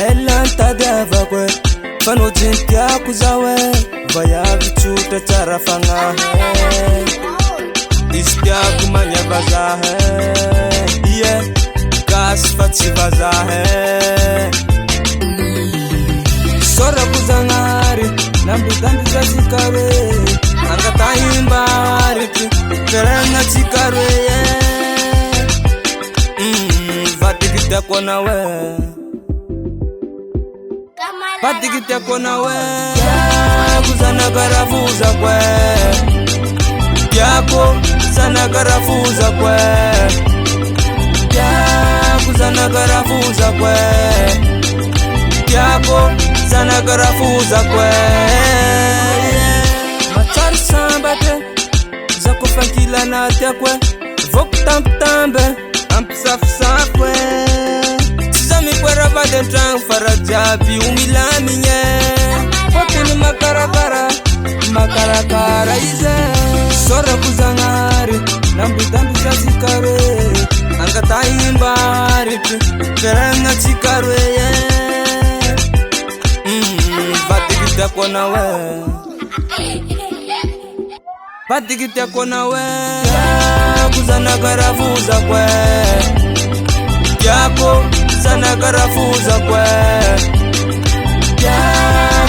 Ela ntadeva kwe fano jintia kuzawe vaya vichuta charafanga istia kumanya bazahe yeah gas fatsi bazahe sora kuzangari nambi dambi za zikare anga tahimbari keranga zikare vatikita kona we Patikite kona we kuzana karafuza kwe yako sana karafuza kwe kuzana karafuza kwe yako sana karafuza kwe machari sambate za kufankila na tekwe voktamtambe ampsafsafwe Kwera trang farajabi umilaminye Potini makarakara ize Sora kuzangari nambi za zikare Anga tahimbari Veranga zikare Vatikite kona we Vatikite kona we Kuzana karafuza kwe Yako sana karafuza kwe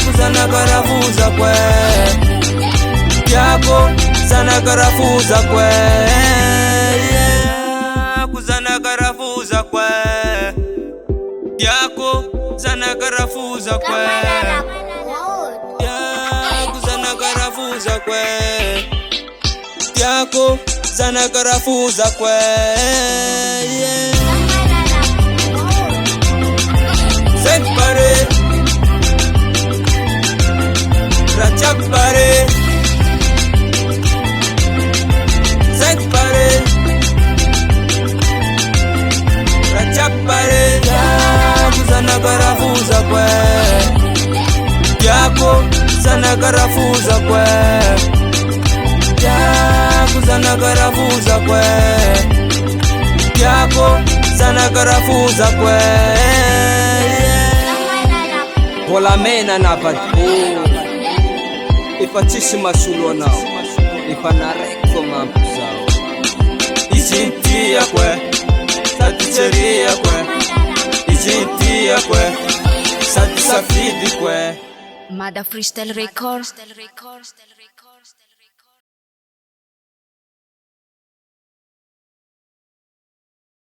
kuzana karafuza kwe yako sana karafuza kwe kuzana karafuza kwe yako sana karafuza kwe kuzana karafuza kwe yako sana karafuza kwe Saint Pare Rachap Pare Saint Pare Rachap Pare kuzana karafuza kwe yako sana karafuza kwe kuzana karafuza kwe yako sana karafuza kwe Kola mena na batu Ipatishi masulo nao Ipanareko mampuzao Ijintia kwe Saticheria kwe Ijintia kwe Satisafidi kwe Mada Freestyle Records.